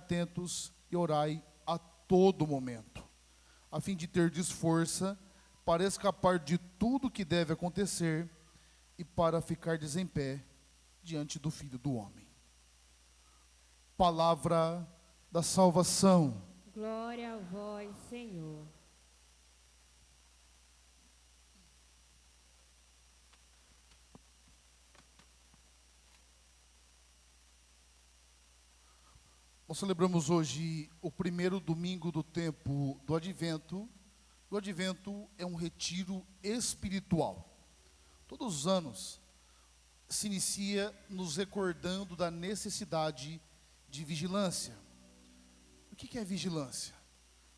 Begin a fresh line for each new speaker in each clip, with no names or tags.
atentos e orai a todo momento, a fim de terdes força para escapar de tudo que deve acontecer e para ficardes em pé diante do Filho do Homem. Palavra da salvação.
Glória a vós, Senhor.
Nós celebramos hoje o primeiro domingo do tempo do Advento. O Advento é um retiro espiritual. Todos os anos se inicia nos recordando da necessidade de vigilância. O que é vigilância?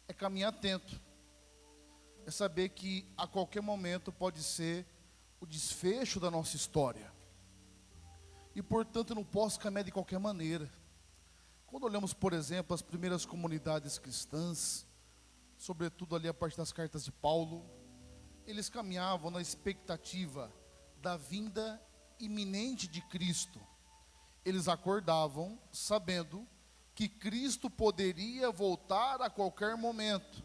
É caminhar atento. É saber que a qualquer momento pode ser o desfecho da nossa história. E portanto eu não posso caminhar de qualquer maneira. Quando olhamos, por exemplo, as primeiras comunidades cristãs, sobretudo ali a partir das cartas de Paulo, eles caminhavam na expectativa da vinda iminente de Cristo. Eles acordavam sabendo que Cristo poderia voltar a qualquer momento.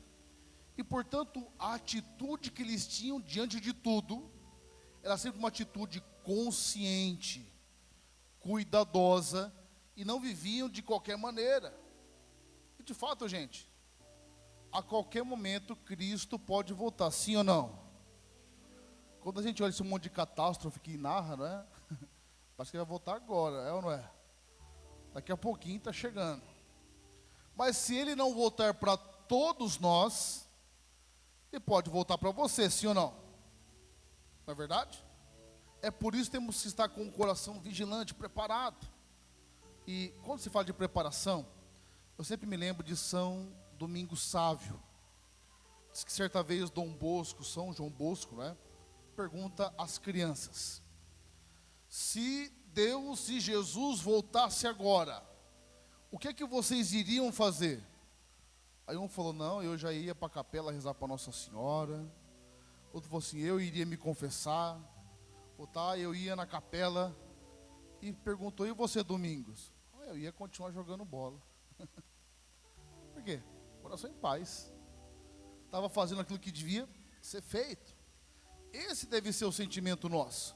E, portanto, a atitude que eles tinham diante de tudo era sempre uma atitude consciente, cuidadosa, e não viviam de qualquer maneira. E de fato, gente, a qualquer momento Cristo pode voltar, sim ou não? Quando a gente olha esse monte de catástrofe que narra, não é? Parece que ele vai voltar agora, é ou não é? Daqui a pouquinho está chegando. Mas se ele não voltar para todos nós, ele pode voltar para você, sim ou não? Não é verdade? É por isso que temos que estar com o coração vigilante, preparado. E quando se fala de preparação, eu sempre me lembro de São Domingos Sávio. Diz que certa vez Dom Bosco, São João Bosco, né, pergunta às crianças: se Deus e Jesus voltasse agora, o que é que vocês iriam fazer? Aí um falou: não, eu já ia para a capela rezar para Nossa Senhora. Outro falou assim: eu iria me confessar. Outro, eu ia na capela. E perguntou: e você, Domingos? Eu ia continuar jogando bola. Por quê? Coração em paz. Estava fazendo aquilo que devia ser feito. Esse deve ser o sentimento nosso.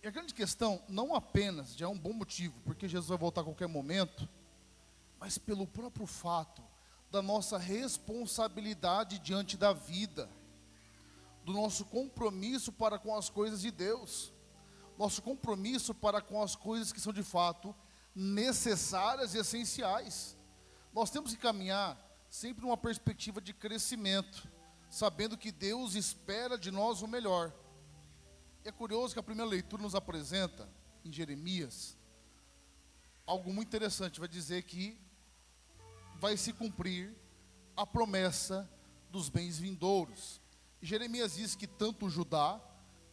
E a grande questão, não apenas, já é um bom motivo, porque Jesus vai voltar a qualquer momento, mas pelo próprio fato da nossa responsabilidade diante da vida, do nosso compromisso para com as coisas de Deus, nosso compromisso para com as coisas que são de fato necessárias e essenciais. Nós temos que caminhar sempre numa perspectiva de crescimento, sabendo que Deus espera de nós o melhor. E é curioso que a primeira leitura nos apresenta, em Jeremias, algo muito interessante. Vai dizer que vai se cumprir a promessa dos bens vindouros. E Jeremias diz que tanto Judá,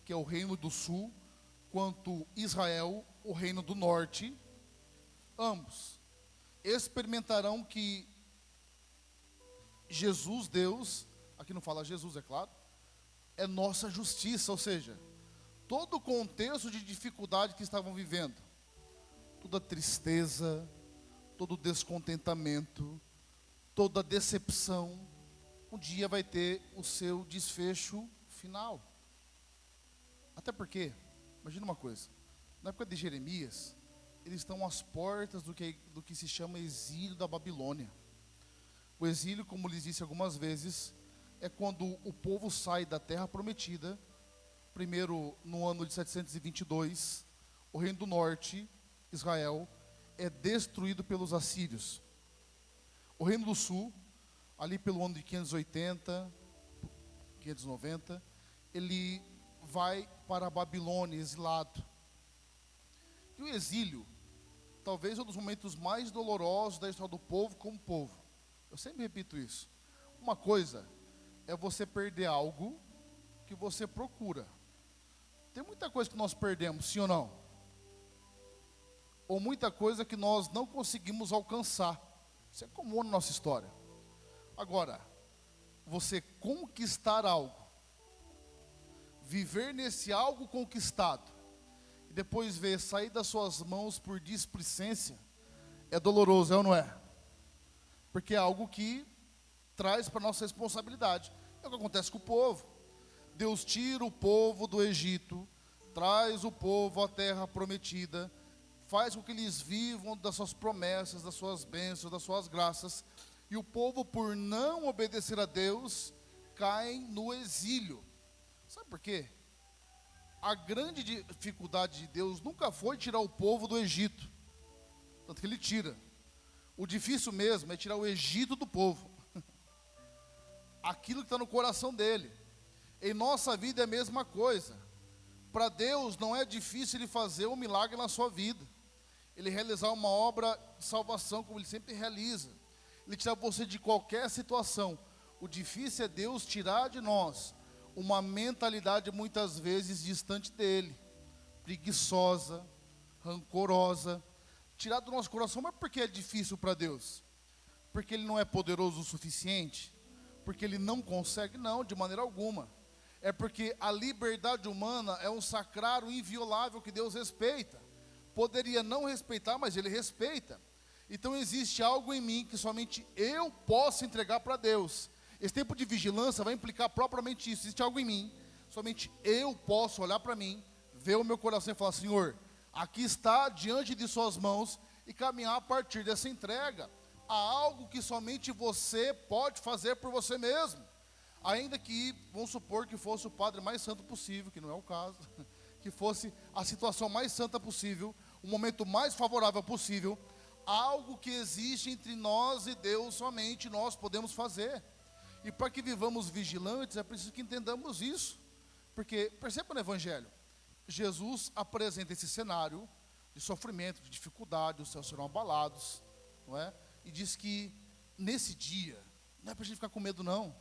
que é o reino do sul, quanto Israel, o reino do norte, ambos experimentarão que Jesus, Deus, aqui não fala Jesus, é claro, é nossa justiça, ou seja, todo o contexto de dificuldade que estavam vivendo, toda tristeza, todo descontentamento, toda decepção, um dia vai ter o seu desfecho final. Até porque, imagina uma coisa, na época de Jeremias, eles estão às portas do que se chama exílio da Babilônia. O exílio, como lhes disse algumas vezes, é quando o povo sai da terra prometida. Primeiro, no ano de 722, o reino do norte, Israel, é destruído pelos assírios. O reino do sul, ali pelo ano de 580, 590, ele vai para a Babilônia, exilado. E o exílio, talvez um dos momentos mais dolorosos da história do povo como povo. Eu sempre repito isso. Uma coisa é você perder algo que você procura. Tem muita coisa que nós perdemos, sim ou não? Ou muita coisa que nós não conseguimos alcançar. Isso é comum na nossa história. Agora, você conquistar algo, viver nesse algo conquistado, e depois ver sair das suas mãos por displicência, É doloroso, é ou não é? Porque é algo que traz para nossa responsabilidade. É o que acontece com o povo. Deus tira o povo do Egito, traz o povo à terra prometida, faz com que eles vivam das suas promessas, das suas bênçãos, das suas graças. E o povo, por não obedecer a Deus, cai no exílio. Sabe por quê? A grande dificuldade de Deus nunca foi tirar o povo do Egito. Tanto que ele tira. O difícil mesmo é tirar o Egito do povo. Aquilo que está no coração dele. Em nossa vida é a mesma coisa. Para Deus não é difícil Ele fazer um milagre na sua vida. Ele realizar uma obra de salvação, como Ele sempre realiza. Ele tirar você de qualquer situação. O difícil é Deus tirar de nós uma mentalidade muitas vezes distante dEle. Preguiçosa, rancorosa. Tirar do nosso coração, mas por que é difícil para Deus? Porque Ele não é poderoso o suficiente? Porque Ele não consegue? Não, de maneira alguma. É porque a liberdade humana é um sacrário inviolável que Deus respeita. Poderia não respeitar, mas Ele respeita. Então existe algo em mim que somente eu posso entregar para Deus. Esse tempo de vigilância vai implicar propriamente isso. Existe algo em mim, somente eu posso olhar para mim, ver o meu coração e falar: Senhor, aqui está diante de suas mãos, e caminhar a partir dessa entrega. Há algo que somente você pode fazer por você mesmo. Ainda que, vamos supor que fosse o padre mais santo possível, que não é o caso, que fosse a situação mais santa possível, o momento mais favorável possível, algo que existe entre nós e Deus, somente nós podemos fazer. E para que vivamos vigilantes, é preciso que entendamos isso. Porque, perceba no Evangelho, Jesus apresenta esse cenário de sofrimento, de dificuldade, os céus serão abalados, não é? E diz que nesse dia, não é para a gente ficar com medo não,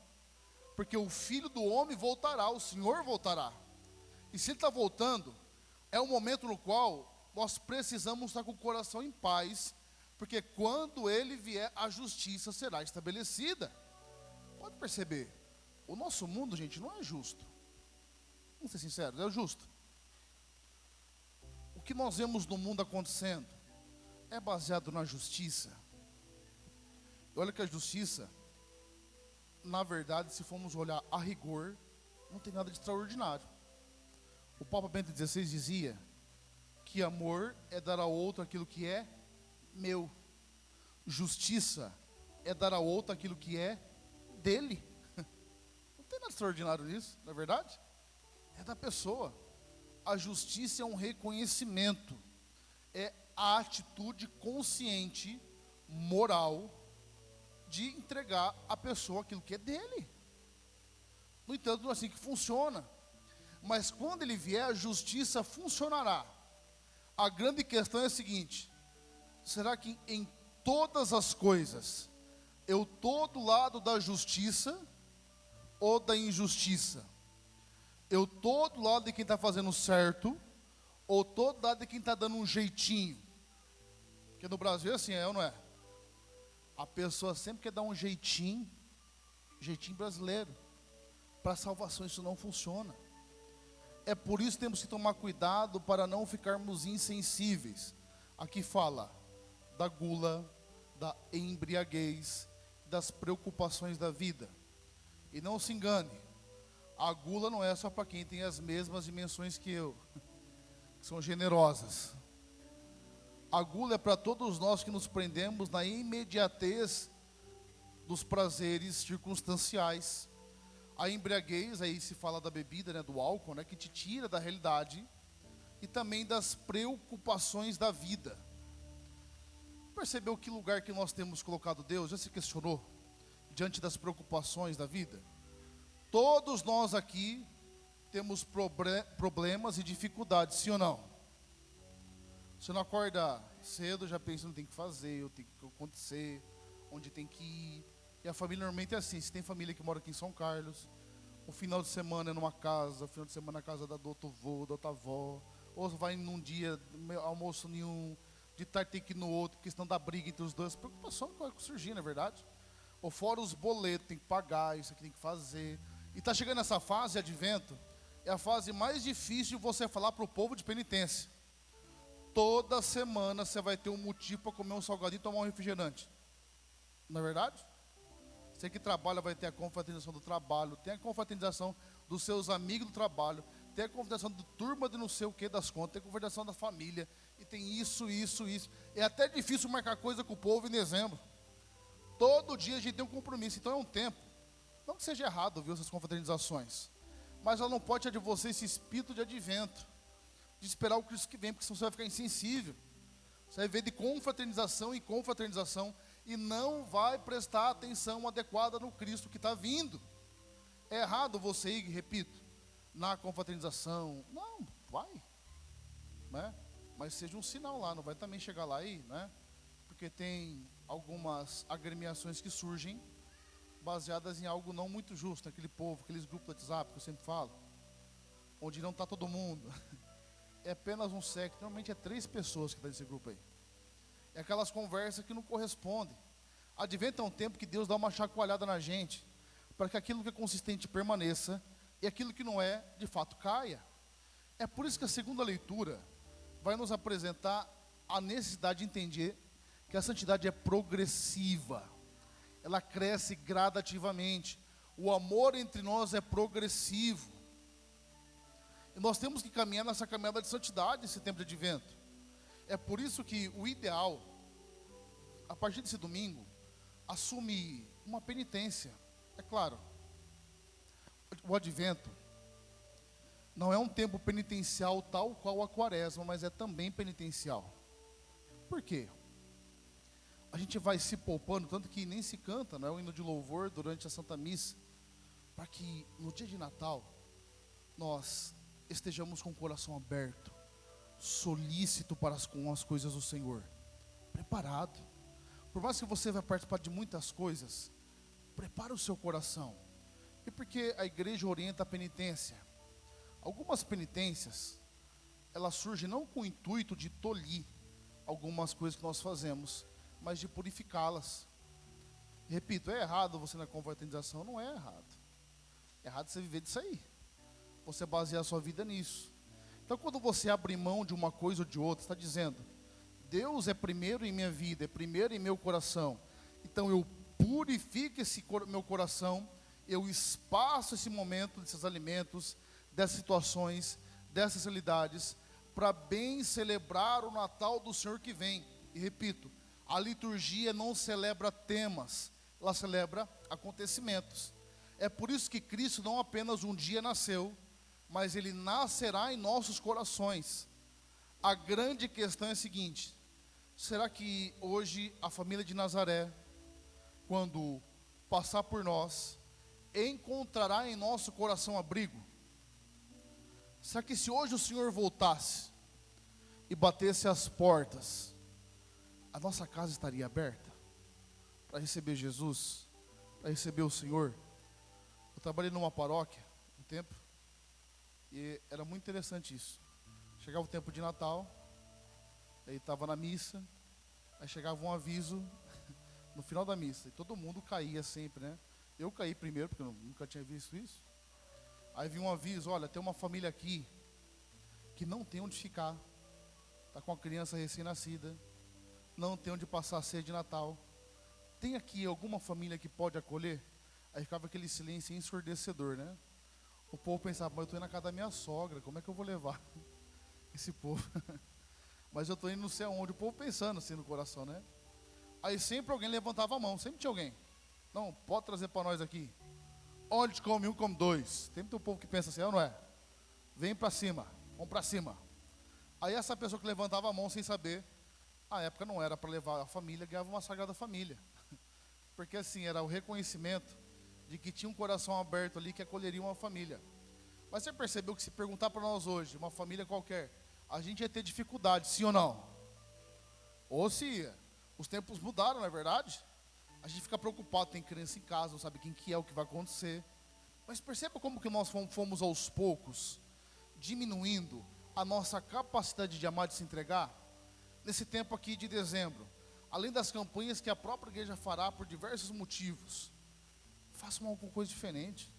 porque o Filho do Homem voltará, o Senhor voltará. E se Ele está voltando, é um momento no qual nós precisamos estar com o coração em paz, porque quando Ele vier, a justiça será estabelecida. Pode perceber, o nosso mundo, gente, não é justo. Vamos ser sinceros, é justo. O que nós vemos no mundo acontecendo é baseado na justiça. E olha que a justiça, na verdade, se formos olhar a rigor, não tem nada de extraordinário. O Papa Bento XVI dizia que amor é dar ao outro aquilo que é meu. Justiça é dar ao outro aquilo que é dele. Não tem nada extraordinário nisso, não é verdade? É da pessoa. A justiça é um reconhecimento, é a atitude consciente, moral, de entregar à pessoa aquilo que é dele. No entanto, não é assim que funciona. Mas quando Ele vier, a justiça funcionará. A grande questão é a seguinte: será que em todas as coisas eu estou do lado da justiça ou da injustiça? Eu estou do lado de quem está fazendo certo ou estou do lado de quem está dando um jeitinho? Porque no Brasil é assim, é ou não é? A pessoa sempre quer dar um jeitinho brasileiro. Para a salvação isso não funciona. É por isso que temos que tomar cuidado para não ficarmos insensíveis. Aqui fala da gula, da embriaguez, das preocupações da vida. E não se engane, a gula não é só para quem tem as mesmas dimensões que eu, que são generosas. A gula é para todos nós que nos prendemos na imediatez dos prazeres circunstanciais. A embriaguez, aí se fala da bebida, né, do álcool, né, que te tira da realidade e também das preocupações da vida. Percebeu que lugar que nós temos colocado Deus? Já se questionou diante das preocupações da vida? Todos nós aqui temos problemas e dificuldades, sim ou não? Você não acorda cedo, já pensa no que tem que fazer, o que tem que acontecer, onde tem que ir. E a família normalmente é assim. Se tem família que mora aqui em São Carlos, o final de semana é numa casa, o final de semana na casa do outro avô, da outra avó, ou vai num dia, almoço nenhum, de tarde tem que ir no outro, questão da briga entre os dois, preocupação que vai surgir, não é verdade? Ou fora os boletos, tem que pagar, isso aqui tem que fazer. E está chegando essa fase, advento, é a fase mais difícil de você falar para o povo de penitência. toda semana você vai ter um motivo para comer um salgadinho e tomar um refrigerante. Não é verdade? Você que trabalha vai ter a confraternização do trabalho, tem a confraternização dos seus amigos do trabalho, tem a confraternização do turma de não sei o que das contas, tem a confraternização da família, e tem isso. É até difícil marcar coisa com o povo em dezembro. Todo dia a gente tem um compromisso, então é um tempo. Não que seja errado, viu, essas confraternizações, mas ela não pode tirar de você esse espírito de advento, de esperar o Cristo que vem, porque senão você vai ficar insensível. Você vai ver de confraternização em confraternização e não vai prestar atenção adequada no Cristo que está vindo. É errado você ir, repito, na confraternização. Não, vai, né? Mas seja um sinal lá, não vai também chegar lá aí, né? Porque tem algumas agremiações que surgem baseadas em algo não muito justo, aquele povo, aqueles grupos do WhatsApp que eu sempre falo, onde não está todo mundo. É apenas um secto, normalmente é 3 pessoas que estão nesse grupo aí. É aquelas conversas que não correspondem. Advento é um tempo que Deus dá uma chacoalhada na gente, para que aquilo que é consistente permaneça, e aquilo que não é, de fato, caia. É por isso que a segunda leitura vai nos apresentar a necessidade de entender que a santidade é progressiva. Ela cresce gradativamente. O amor entre nós é progressivo. E nós temos que caminhar nessa caminhada de santidade esse tempo de advento. É por isso que o ideal, a partir desse domingo, assume uma penitência. É claro, o advento não é um tempo penitencial tal qual a quaresma, mas é também penitencial. Por quê? A gente vai se poupando, tanto que nem se canta, não é o hino de louvor durante a Santa Missa, para que no dia de Natal nós estejamos com o coração aberto, solícito com as coisas do Senhor, preparado. Por mais que você vai participar de muitas coisas, prepara o seu coração. E porque a igreja orienta a penitência? Algumas penitências, elas surgem não com o intuito de tolir algumas coisas que nós fazemos, mas de purificá-las. Repito, é errado você na confraternização? Não é errado. É errado você viver disso aí. Você basear a sua vida nisso. Então, quando você abre mão de uma coisa ou de outra, está dizendo: Deus é primeiro em minha vida, é primeiro em meu coração. Então, eu purifico esse meu coração, eu espaço esse momento desses alimentos, dessas situações, dessas realidades, para bem celebrar o Natal do Senhor que vem. E repito, a liturgia não celebra temas, ela celebra acontecimentos. É por isso que Cristo não apenas um dia nasceu, mas Ele nascerá em nossos corações. A grande questão é a seguinte: será que hoje a família de Nazaré, quando passar por nós, encontrará em nosso coração abrigo? Será que se hoje o Senhor voltasse e batesse as portas, a nossa casa estaria aberta para receber Jesus, para receber o Senhor? Eu trabalhei numa paróquia um tempo, e era muito interessante isso. Chegava o tempo de Natal, aí estava na missa, aí chegava um aviso no final da missa, e todo mundo caía sempre, né? Eu caí primeiro, porque eu nunca tinha visto isso. Aí vinha um aviso: olha, tem uma família aqui que não tem onde ficar, está com a criança recém-nascida, não tem onde passar a ceia de Natal. Tem aqui alguma família que pode acolher? Aí ficava aquele silêncio ensurdecedor, né? O povo pensava: mas eu estou indo na casa da minha sogra, como é que eu vou levar esse povo? Mas eu estou indo não sei aonde, o povo pensando assim no coração, né? Aí sempre alguém levantava a mão, sempre tinha alguém: não, pode trazer para nós aqui. Onde come um, come dois. Tem muito povo que pensa assim, não é? Vem para cima, vamos para cima. Aí essa pessoa que levantava a mão sem saber, a época não era para levar a família, ganhava uma Sagrada Família. Porque assim, era o reconhecimento de que tinha um coração aberto ali que acolheria uma família. Mas você percebeu que se perguntar para nós hoje, uma família qualquer, a gente ia ter dificuldade, sim ou não? Ou se os tempos mudaram, não é verdade? A gente fica preocupado, tem criança em casa, não sabe quem que é, o que vai acontecer. Mas perceba como que nós fomos aos poucos diminuindo a nossa capacidade de amar, de se entregar. Nesse tempo aqui de dezembro, além das campanhas que a própria igreja fará por diversos motivos, faça alguma coisa diferente.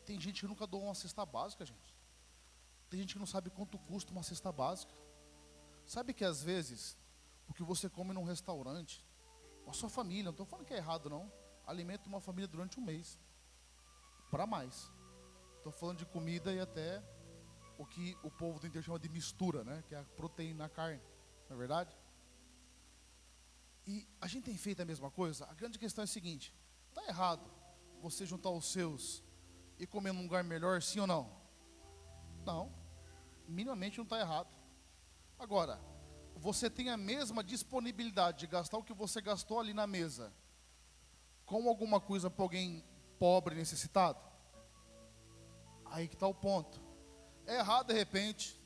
Tem gente que nunca doou uma cesta básica, gente. Tem gente que não sabe quanto custa uma cesta básica. Sabe que às vezes, o que você come num restaurante, a sua família, não estou falando que é errado não, alimenta uma família durante um mês, para mais. Estou falando de comida e até o que o povo do interior chama de mistura, né? Que é a proteína na carne, não é verdade? E a gente tem feito a mesma coisa. A grande questão é a seguinte: está errado você juntar os seus e comer num lugar melhor, sim ou não? Não, minimamente não está errado. Agora, você tem a mesma disponibilidade de gastar o que você gastou ali na mesa com alguma coisa para alguém pobre, necessitado? Aí que está o ponto. É errado, de repente,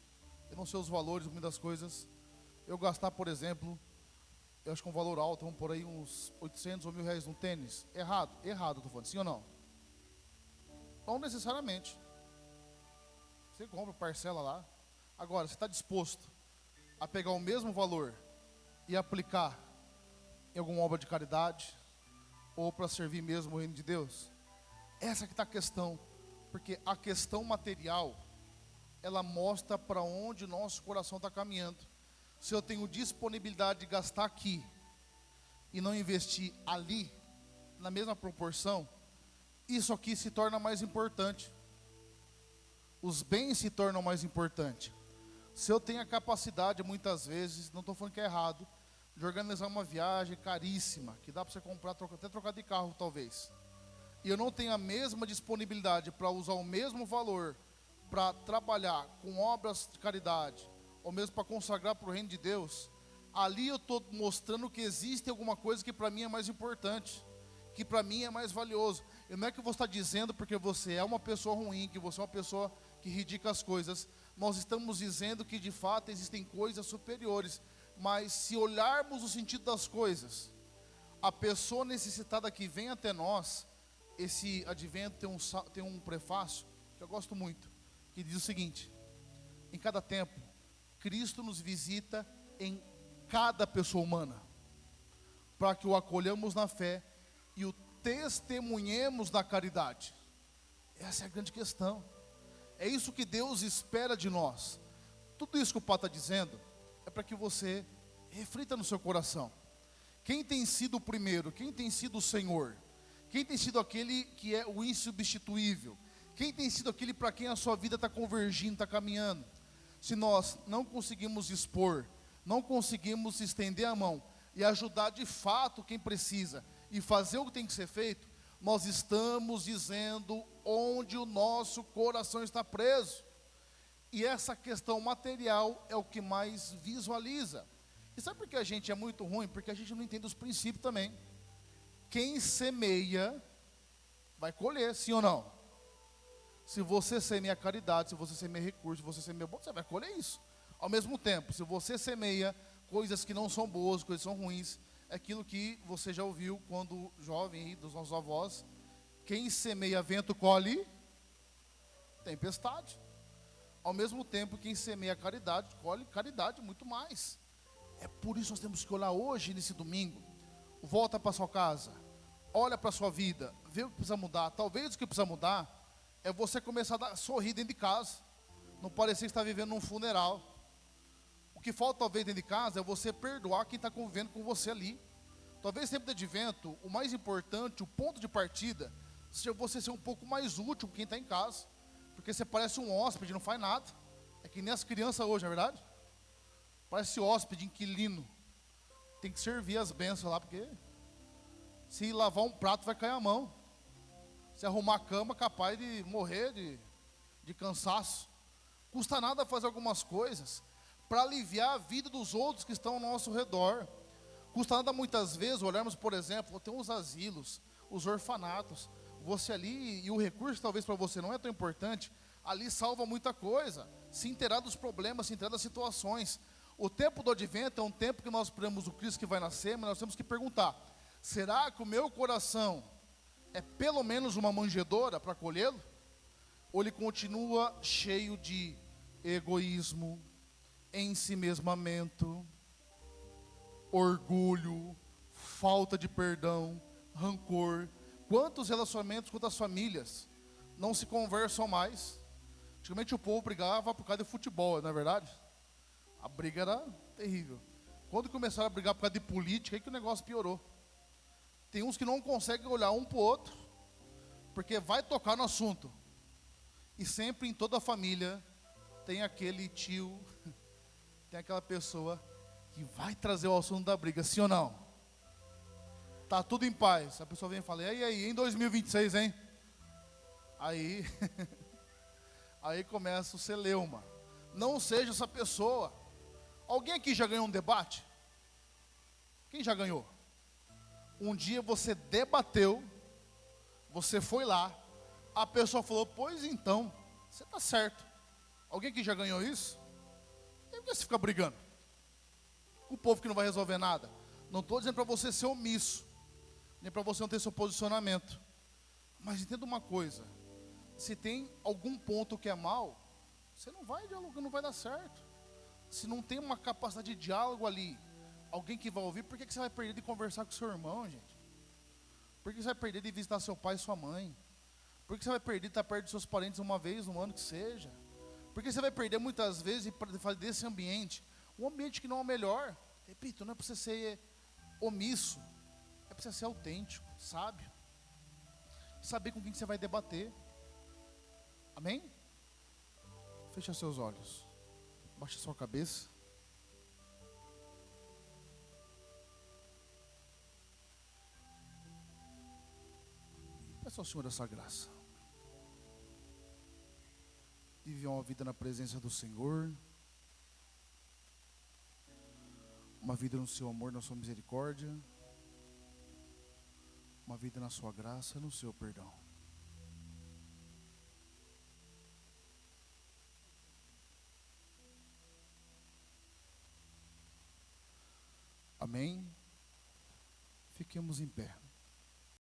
eu não sei os valores, muitas coisas, eu gastar, por exemplo, eu acho que um valor alto, vamos por aí uns 800 ou 1.000 reais num tênis. Errado, estou falando, sim ou não? Não necessariamente. Você compra, parcela lá. Agora, você está disposto a pegar o mesmo valor e aplicar em alguma obra de caridade, ou para servir mesmo o reino de Deus? Essa que está a questão, porque a questão material, ela mostra para onde o nosso coração está caminhando. Se eu tenho disponibilidade de gastar aqui e não investir ali, na mesma proporção, isso aqui se torna mais importante. Os bens se tornam mais importantes. Se eu tenho a capacidade, muitas vezes, não estou falando que é errado, de organizar uma viagem caríssima, que dá para você comprar, até trocar de carro talvez, e eu não tenho a mesma disponibilidade para usar o mesmo valor para trabalhar com obras de caridade, ou mesmo para consagrar para o reino de Deus, ali eu estou mostrando que existe alguma coisa que para mim é mais importante, que para mim é mais valioso. E não é que você está dizendo porque você é uma pessoa ruim, que você é uma pessoa que ridica as coisas. Nós estamos dizendo que de fato existem coisas superiores, mas se olharmos o sentido das coisas, a pessoa necessitada que vem até nós, esse advento tem um prefácio que eu gosto muito, que diz o seguinte: em cada tempo, Cristo nos visita em cada pessoa humana, para que o acolhamos na fé e o testemunhemos na caridade. Essa é a grande questão. É isso que Deus espera de nós. Tudo isso que o Pai está dizendo é para que você reflita no seu coração. Quem tem sido o primeiro? Quem tem sido o Senhor? Quem tem sido aquele que é o insubstituível? Quem tem sido aquele para quem a sua vida está convergindo, está caminhando? Se nós não conseguimos expor, não conseguimos estender a mão e ajudar de fato quem precisa e fazer o que tem que ser feito, nós estamos dizendo onde o nosso coração está preso. E essa questão material é o que mais visualiza. E sabe por que a gente é muito ruim? Porque a gente não entende os princípios também. Quem semeia, vai colher, sim ou não? Se você semeia caridade, se você semeia recurso, se você semeia bom, você vai colher isso. Ao mesmo tempo, se você semeia coisas que não são boas, coisas que são ruins, é aquilo que você já ouviu quando jovem, aí, dos nossos avós: quem semeia vento colhe tempestade. Ao mesmo tempo, quem semeia caridade, colhe caridade muito mais. É por isso que nós temos que olhar hoje, nesse domingo. Volta para sua casa, olha para a sua vida, vê o que precisa mudar. Talvez o que precisa mudar é você começar a sorrir dentro de casa, não parecer que está vivendo num funeral. O que falta talvez dentro de casa é você perdoar quem está convivendo com você ali. Talvez tempo de advento, o mais importante, o ponto de partida, seja você ser um pouco mais útil para quem está em casa. Porque você parece um hóspede, não faz nada. É que nem as crianças hoje, não é verdade? Parece hóspede, inquilino. Tem que servir as bênçãos lá, porque se lavar um prato vai cair a mão. Se arrumar a cama, capaz de morrer de cansaço. Custa nada fazer algumas coisas para aliviar a vida dos outros que estão ao nosso redor. Custa nada muitas vezes olharmos, por exemplo, tem uns asilos, os orfanatos. Você ali, e o recurso talvez para você não é tão importante, ali salva muita coisa. Se inteirar dos problemas, se inteirar das situações. O tempo do advento é um tempo que nós esperamos o Cristo que vai nascer, mas nós temos que perguntar: será que o meu coração é pelo menos uma manjedoura para colhê-lo? Ou ele continua cheio de egoísmo, ensimesmamento, orgulho, falta de perdão, rancor? Quantos relacionamentos, quantas famílias não se conversam mais? Antigamente o povo brigava por causa de futebol, não é verdade? A briga era terrível. Quando começaram a brigar por causa de política, aí que o negócio piorou. Tem uns que não conseguem olhar um para o outro, porque vai tocar no assunto. E sempre em toda a família tem aquele tio, tem aquela pessoa que vai trazer o assunto da briga, sim ou não? Tá tudo em paz. A pessoa vem e fala, e aí, em 2026, hein? Aí, aí começa o celeuma. Não seja essa pessoa. Alguém aqui já ganhou um debate? Quem já ganhou? Um dia você debateu, você foi lá, a pessoa falou, pois então, você está certo. Alguém aqui já ganhou isso? E por que você fica brigando? O povo que não vai resolver nada. Não estou dizendo para você ser omisso, nem para você não ter seu posicionamento. Mas entenda uma coisa, se tem algum ponto que é mal, você não vai dialogar, não vai dar certo. Se não tem uma capacidade de diálogo ali, alguém que vai ouvir, por que você vai perder de conversar com seu irmão, gente? Por que você vai perder de visitar seu pai e sua mãe? Por que você vai perder de estar perto dos seus parentes uma vez no ano que seja? Por que você vai perder muitas vezes de fazer desse ambiente um ambiente que não é o melhor? Repito, não é para você ser omisso, é para você ser autêntico, sábio. Saber com quem você vai debater. Amém? Fecha seus olhos. Baixa sua cabeça. Peça ao Senhor essa graça. Vive uma vida na presença do Senhor. Uma vida no seu amor, na sua misericórdia. Uma vida na sua graça, no seu perdão. Amém? Fiquemos em pé.